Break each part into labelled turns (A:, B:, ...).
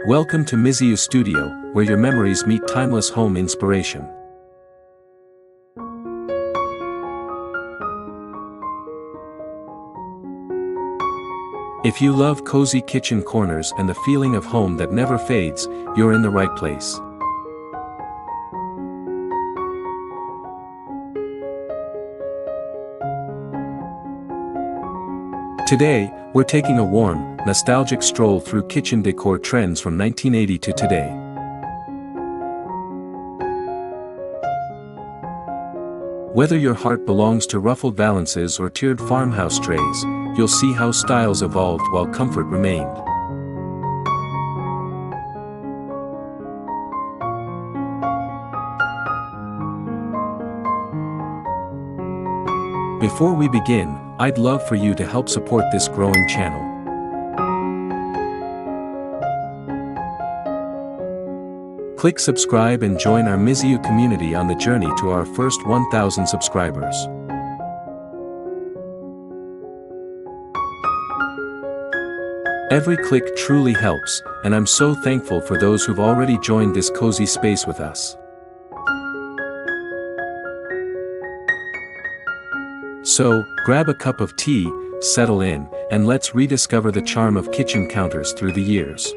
A: Welcome to Mizzu Studio, where your memories meet timeless home inspiration. If you love cozy kitchen corners and the feeling of home that never fades, you're in the right place. Today, we're taking a warm, nostalgic stroll through kitchen decor trends from 1980 to today. Whether your heart belongs to ruffled valances or tiered farmhouse trays, you'll see how styles evolved while comfort remained. Before we begin, I'd love for you to help support this growing channel. Click subscribe and join our Mizzu community on the journey to our first 1,000 subscribers. Every click truly helps, and I'm so thankful for those who've already joined this cozy space with us. So, grab a cup of tea, settle in, and let's rediscover the charm of kitchen counters through the years.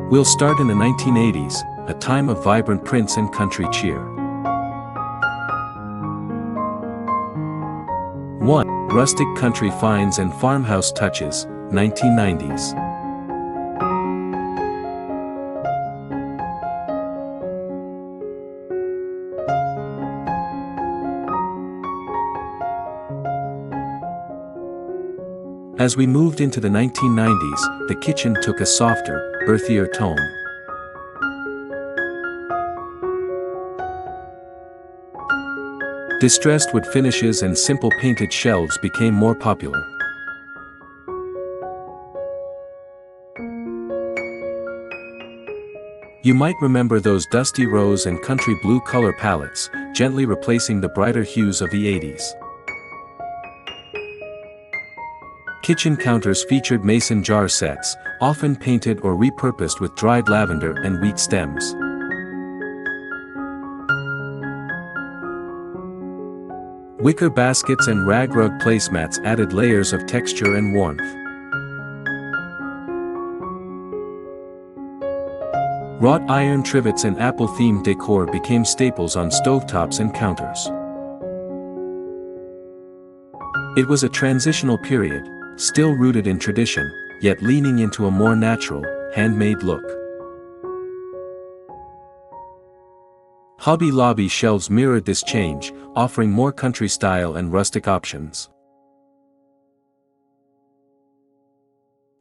A: We'll start in the 1980s, a time of vibrant prints and country cheer. 1. Rustic country finds and farmhouse touches, 1990s. As we moved into the 1990s, the kitchen took a softer, earthier tone. Distressed wood finishes and simple painted shelves became more popular. You might remember those dusty rose and country blue color palettes, gently replacing the brighter hues of the 80s. Kitchen counters featured mason jar sets, often painted or repurposed with dried lavender and wheat stems. Wicker baskets and rag rug placemats added layers of texture and warmth. Wrought iron trivets and apple-themed decor became staples on stovetops and counters. It was a transitional period, still rooted in tradition, yet leaning into a more natural, handmade look. Hobby Lobby shelves mirrored this change, offering more country style and rustic options.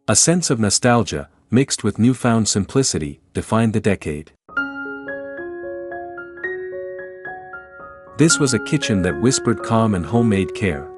A: A sense of nostalgia, mixed with newfound simplicity, defined the decade. This was a kitchen that whispered calm and homemade care.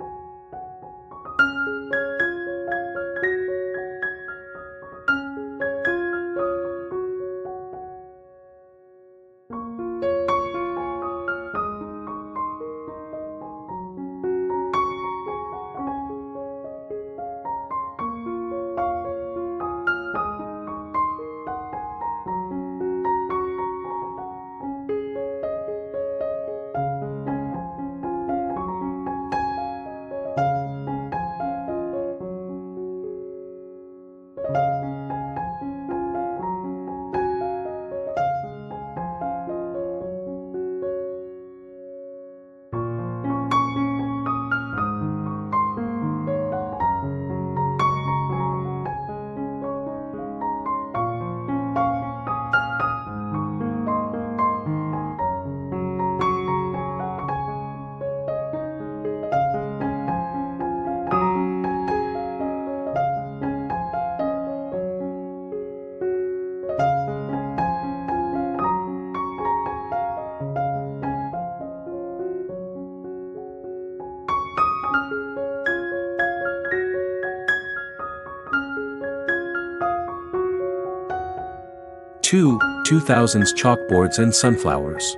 A: Two 2000s chalkboards and sunflowers.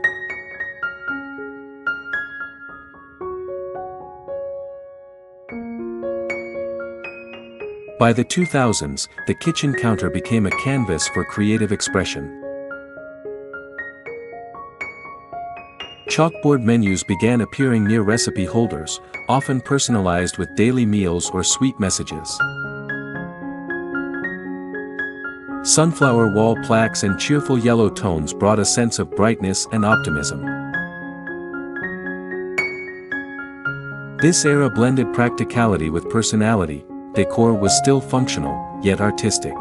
A: By the 2000s, the kitchen counter became a canvas for creative expression. Chalkboard menus began appearing near recipe holders, often personalized with daily meals or sweet messages. Sunflower wall plaques and cheerful yellow tones brought a sense of brightness and optimism. This era blended practicality with personality. Decor was still functional, yet artistic.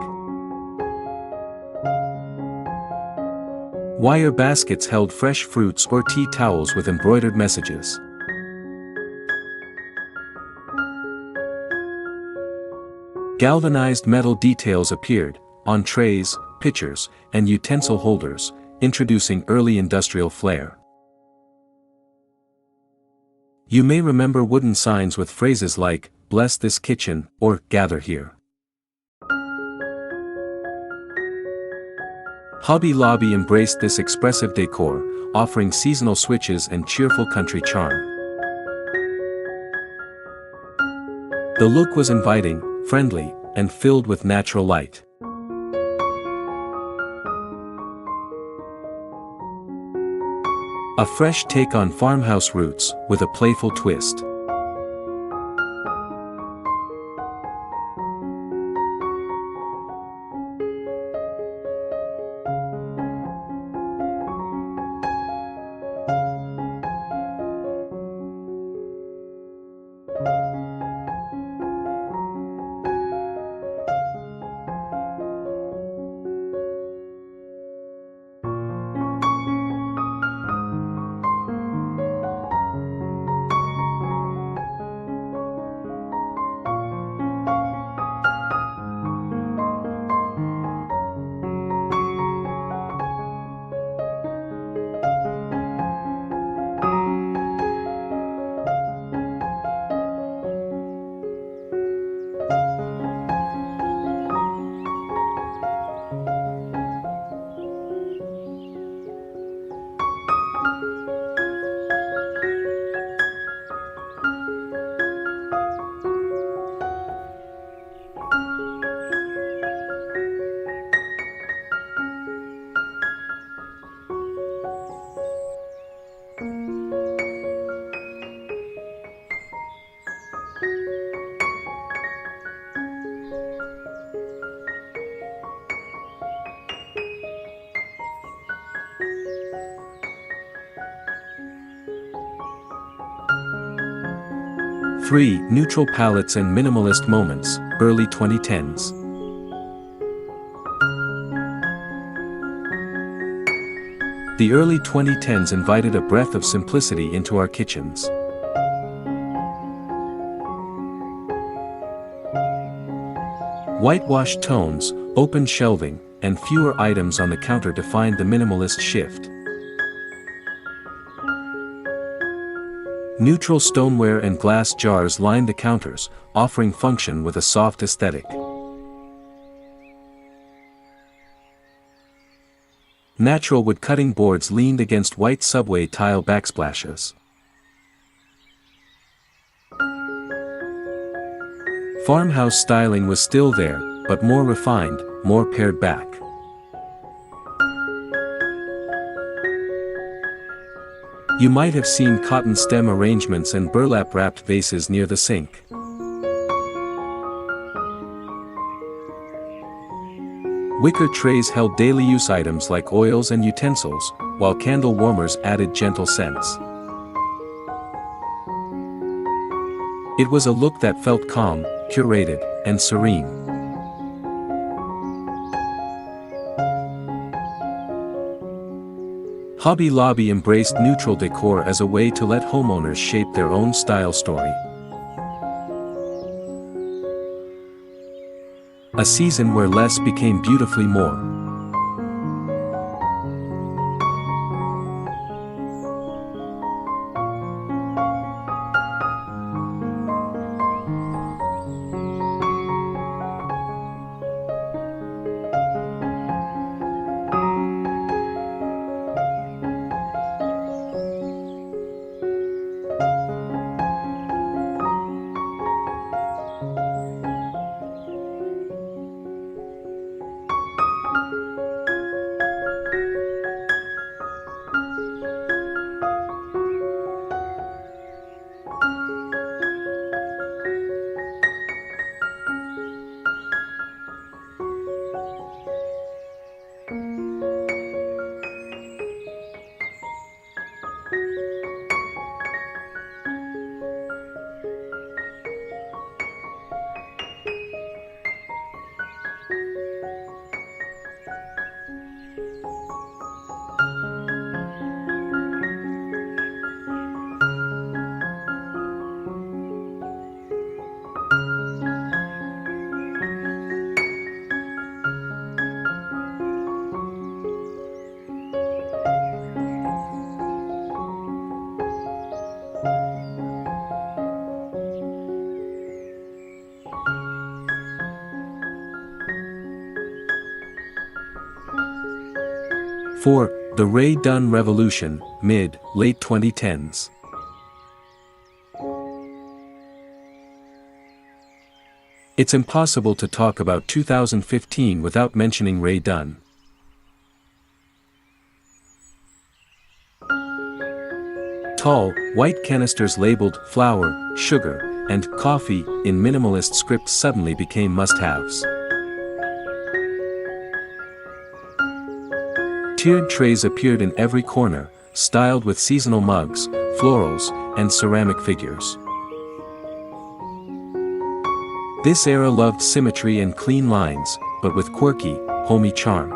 A: Wire baskets held fresh fruits or tea towels with embroidered messages. Galvanized metal details appeared on trays, pitchers, and utensil holders, introducing early industrial flair. You may remember wooden signs with phrases like, "Bless this kitchen," or "Gather here." Hobby Lobby embraced this expressive decor, offering seasonal switches and cheerful country charm. The look was inviting, friendly, and filled with natural light. A fresh take on farmhouse roots, with a playful twist. Three neutral palettes and minimalist moments, early 2010s. The early 2010s invited a breath of simplicity into our kitchens. Whitewashed tones, open shelving, and fewer items on the counter defined the minimalist shift. Neutral stoneware and glass jars lined the counters, offering function with a soft aesthetic. Natural wood cutting boards leaned against white subway tile backsplashes. Farmhouse styling was still there, but more refined, more pared back. You might have seen cotton stem arrangements and burlap-wrapped vases near the sink. Wicker trays held daily use items like oils and utensils, while candle warmers added gentle scents. It was a look that felt calm, curated, and serene. Hobby Lobby embraced neutral decor as a way to let homeowners shape their own style story. A season where less became beautifully more. For the Rae Dunn Revolution, mid-late 2010s. It's impossible to talk about 2015 without mentioning Rae Dunn. Tall, white canisters labeled flour, sugar, and coffee in minimalist script suddenly became must-haves. Tiered trays appeared in every corner, styled with seasonal mugs, florals, and ceramic figures. This era loved symmetry and clean lines, but with quirky, homey charm.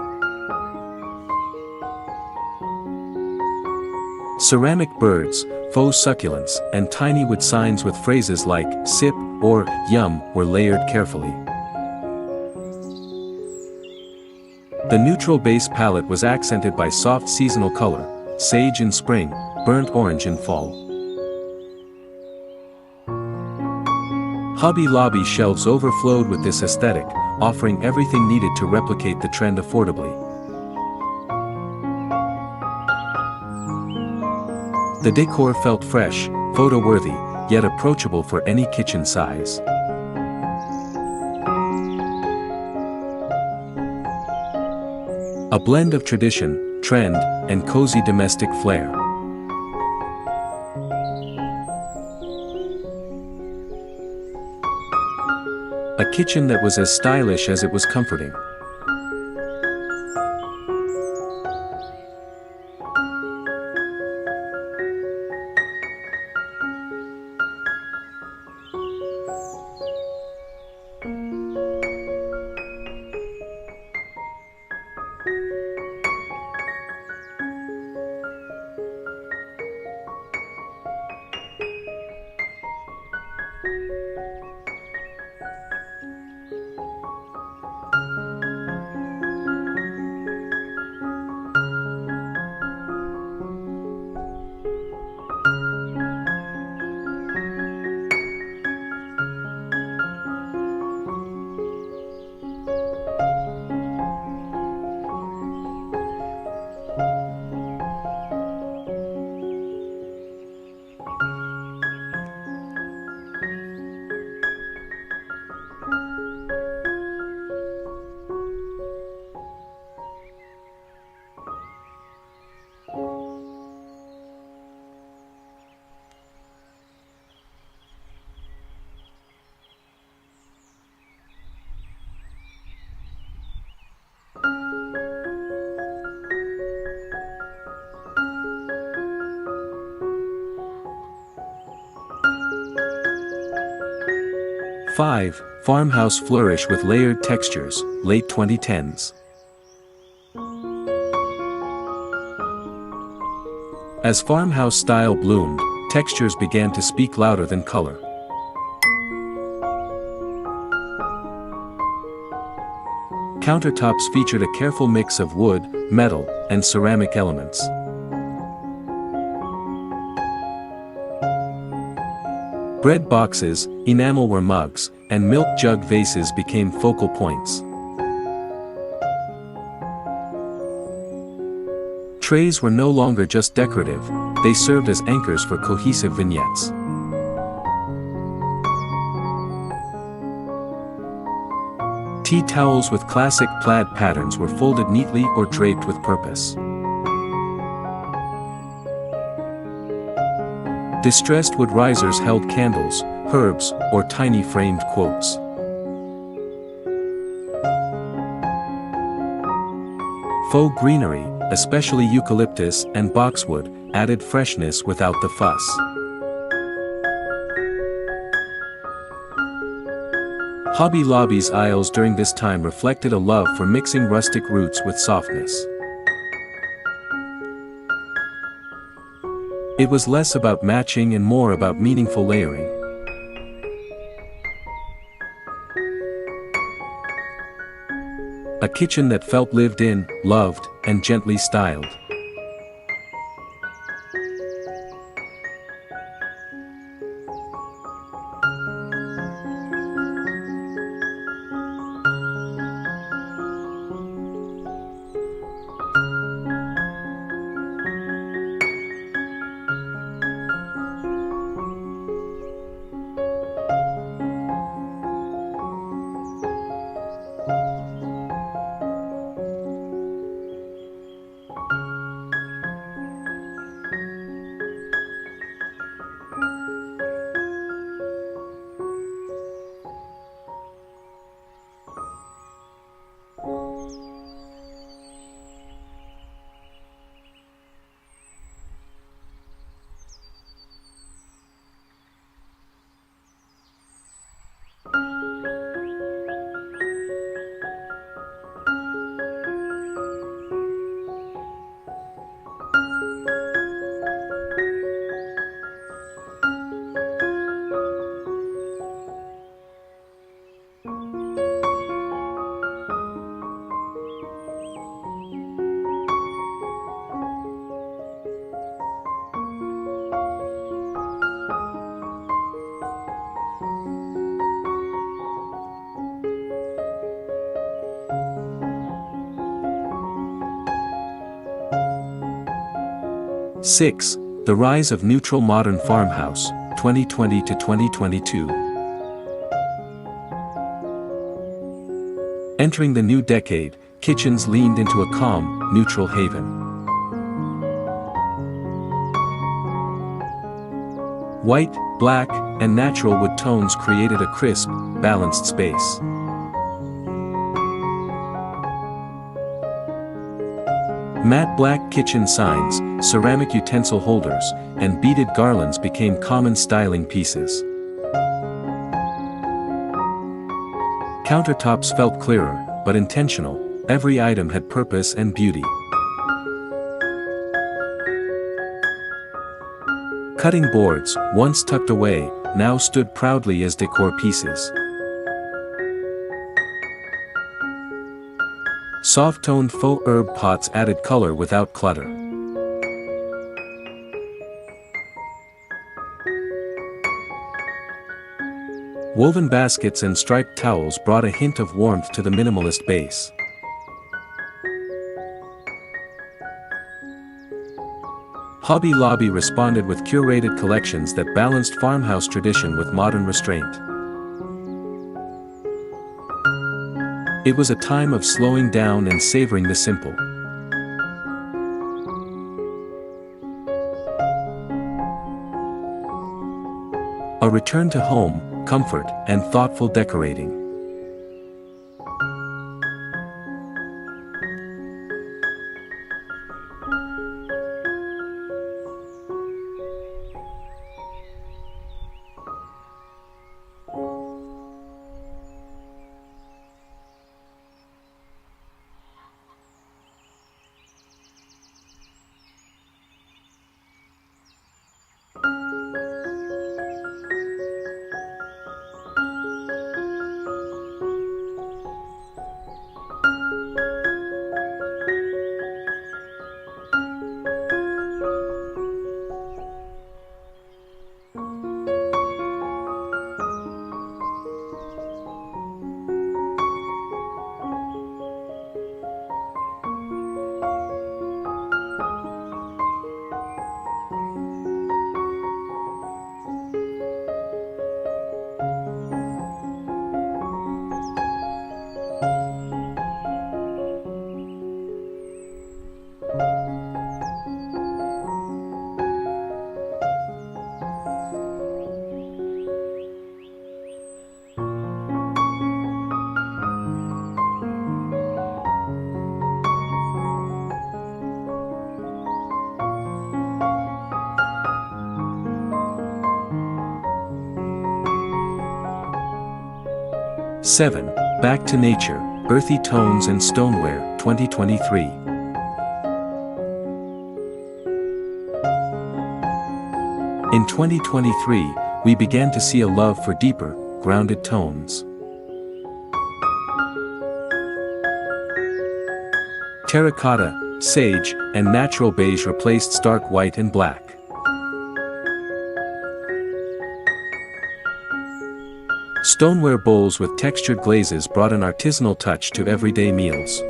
A: Ceramic birds, faux succulents, and tiny wood signs with phrases like sip or yum were layered carefully. The neutral base palette was accented by soft seasonal color, sage in spring, burnt orange in fall. Hobby Lobby shelves overflowed with this aesthetic, offering everything needed to replicate the trend affordably. The decor felt fresh, photo-worthy, yet approachable for any kitchen size. A blend of tradition, trend, and cozy domestic flair. A kitchen that was as stylish as it was comforting. 5. Farmhouse flourish with layered textures, late 2010s. As farmhouse style bloomed, textures began to speak louder than color. Countertops featured a careful mix of wood, metal, and ceramic elements. Bread boxes, enamelware mugs, and milk jug vases became focal points. Trays were no longer just decorative, they served as anchors for cohesive vignettes. Tea towels with classic plaid patterns were folded neatly or draped with purpose. Distressed wood risers held candles, herbs, or tiny framed quotes. Faux greenery, especially eucalyptus and boxwood, added freshness without the fuss. Hobby Lobby's aisles during this time reflected a love for mixing rustic roots with softness. It was less about matching and more about meaningful layering. A kitchen that felt lived in, loved, and gently styled. Six. The rise of neutral modern farmhouse, 2020 to 2022. Entering the new decade, kitchens leaned into a calm, neutral haven. White, black, and natural wood tones created a crisp, balanced space. Matte black kitchen signs, ceramic utensil holders, and beaded garlands became common styling pieces. Countertops felt clearer, but intentional. Every item had purpose and beauty. Cutting boards, once tucked away, now stood proudly as decor pieces. Soft-toned faux herb pots added color without clutter. Woven baskets and striped towels brought a hint of warmth to the minimalist base. Hobby Lobby responded with curated collections that balanced farmhouse tradition with modern restraint. It was a time of slowing down and savoring the simple. A return to home, comfort, and thoughtful decorating. 7. Back to Nature, Earthy Tones and Stoneware, 2023. In 2023, we began to see a love for deeper, grounded tones. Terracotta, sage, and natural beige replaced stark white and black. Stoneware bowls with textured glazes brought an artisanal touch to everyday meals.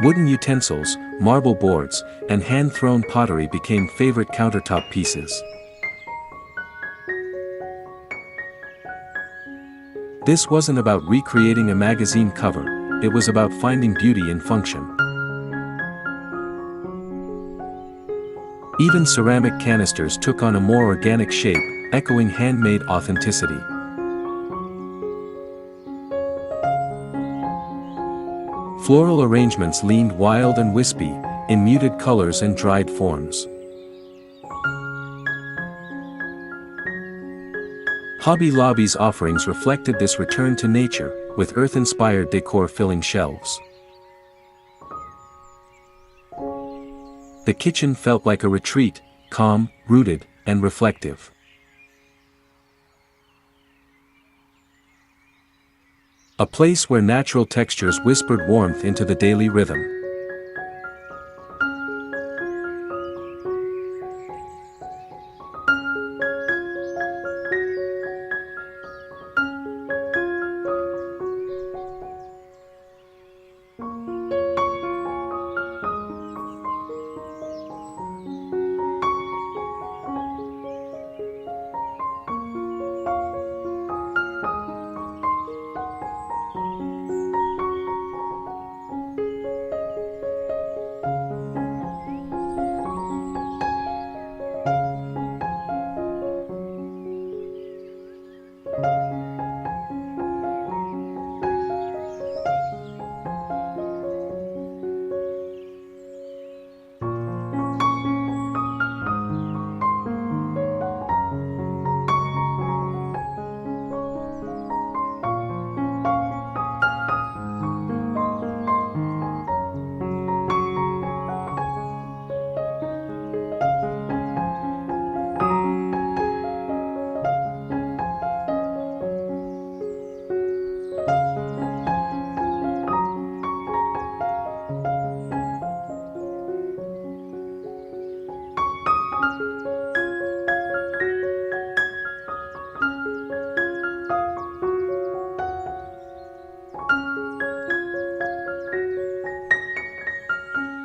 A: Wooden utensils, marble boards, and hand-thrown pottery became favorite countertop pieces. This wasn't about recreating a magazine cover, it was about finding beauty in function. Even ceramic canisters took on a more organic shape, echoing handmade authenticity. Floral arrangements leaned wild and wispy, in muted colors and dried forms. Hobby Lobby's offerings reflected this return to nature, with earth-inspired decor filling shelves. The kitchen felt like a retreat, calm, rooted, and reflective. A place where natural textures whispered warmth into the daily rhythm.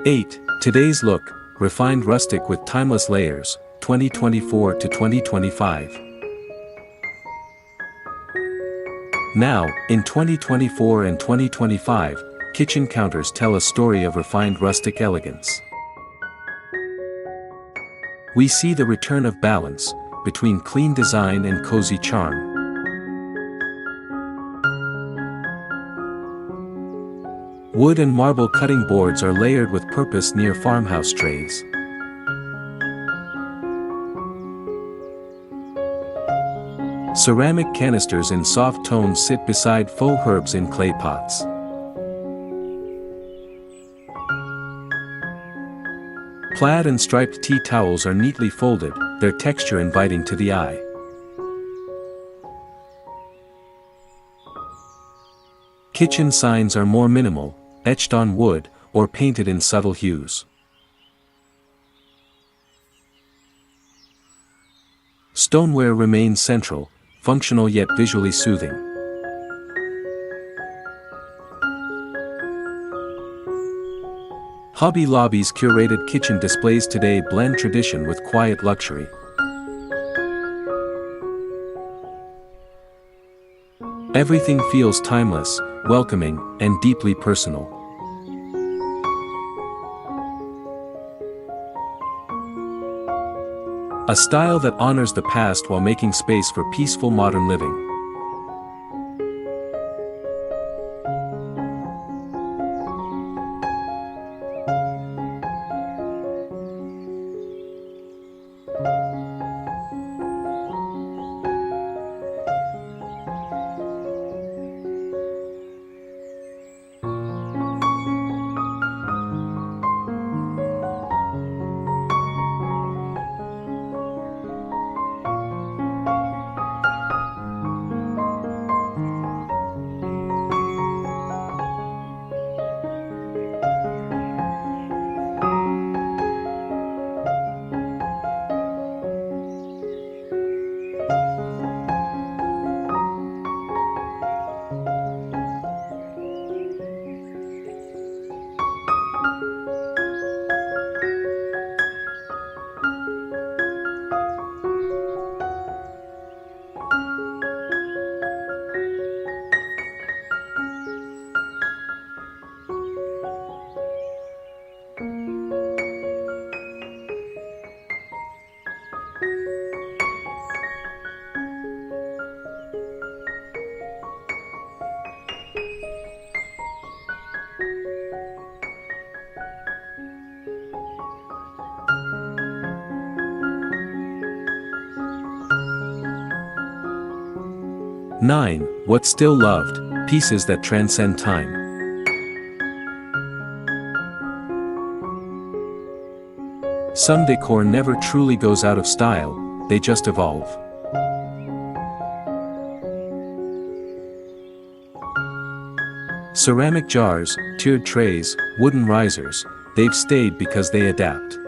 A: Eight. Today's look, refined rustic with timeless layers, 2024 to 2025. Now, in 2024 and 2025, kitchen counters tell a story of refined rustic elegance. We see the return of balance, between clean design and cozy charm. Wood and marble cutting boards are layered with purpose near farmhouse trays. Ceramic canisters in soft tones sit beside faux herbs in clay pots. Plaid and striped tea towels are neatly folded, their texture inviting to the eye. Kitchen signs are more minimal, etched on wood, or painted in subtle hues. Stoneware remains central, functional yet visually soothing. Hobby Lobby's curated kitchen displays today blend tradition with quiet luxury. Everything feels timeless, welcoming, and deeply personal. A style that honors the past while making space for peaceful modern living. 9. What's still loved, pieces that transcend time. Some decor never truly goes out of style, they just evolve. Ceramic jars, tiered trays, wooden risers, they've stayed because they adapt.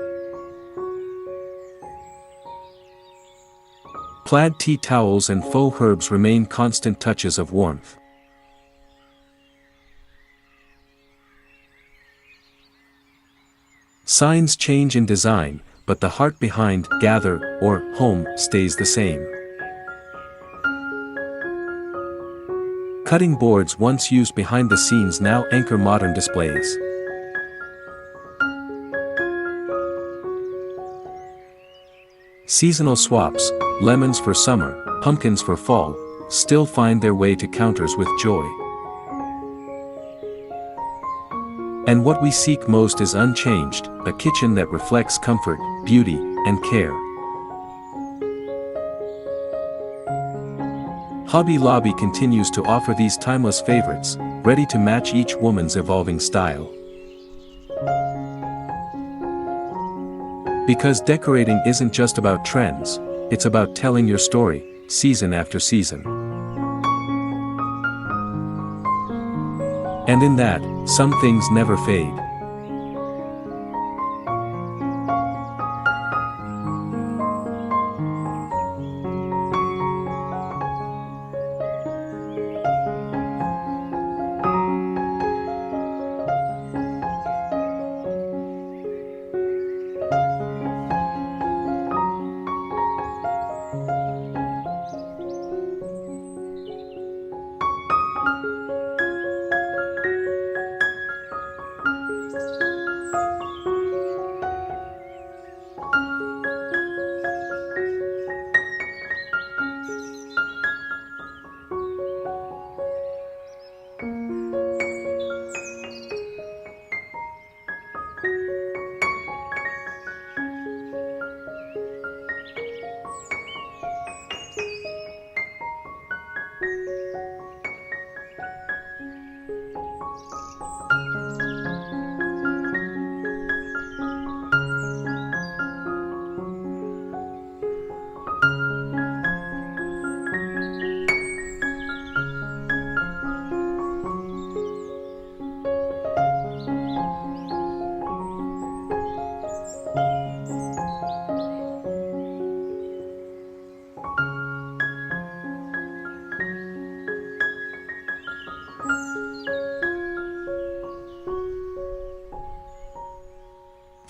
A: Plaid tea towels and faux herbs remain constant touches of warmth. Signs change in design, but the heart behind "gather" or "home" stays the same. Cutting boards once used behind the scenes now anchor modern displays. Seasonal swaps, lemons for summer, pumpkins for fall, still find their way to counters with joy. And what we seek most is unchanged, a kitchen that reflects comfort, beauty, and care. Hobby Lobby continues to offer these timeless favorites, ready to match each woman's evolving style. Because decorating isn't just about trends, it's about telling your story, season after season. And in that, some things never fade.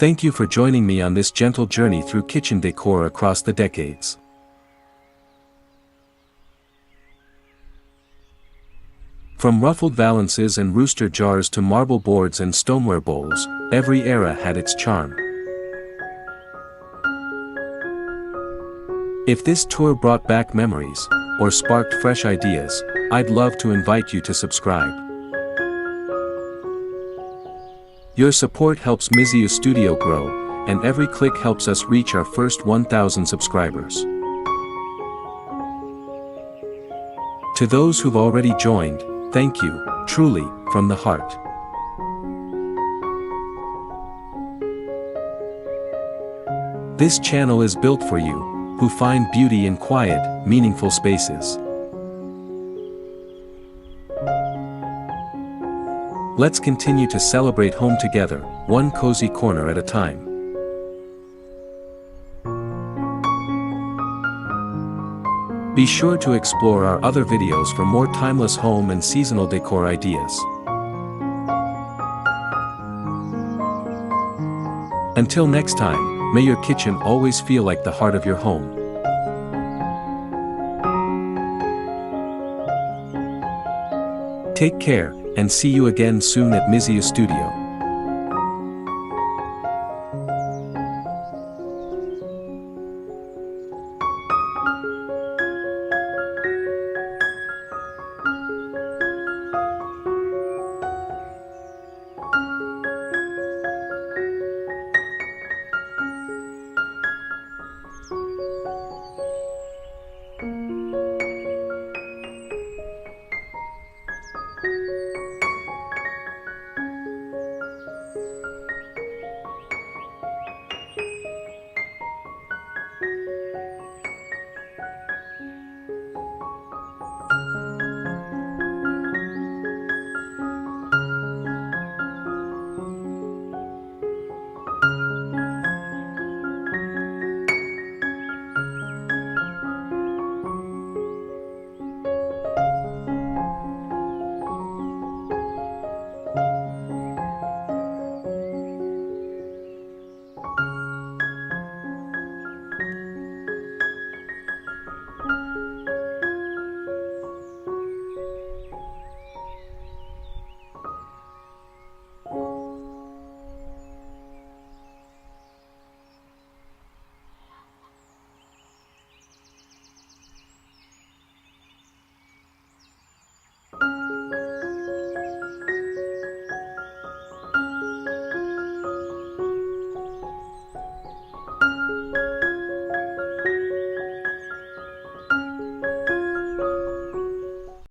A: Thank you for joining me on this gentle journey through kitchen decor across the decades. From ruffled valances and rooster jars to marble boards and stoneware bowls, every era had its charm. If this tour brought back memories, or sparked fresh ideas, I'd love to invite you to subscribe. Your support helps Mizzu Studio grow, and every click helps us reach our first 1,000 subscribers. To those who've already joined, thank you, truly, from the heart. This channel is built for you, who find beauty in quiet, meaningful spaces. Let's continue to celebrate home together, one cozy corner at a time. Be sure to explore our other videos for more timeless home and seasonal decor ideas. Until next time, may your kitchen always feel like the heart of your home. Take care, and see you again soon at Mizzu Studio.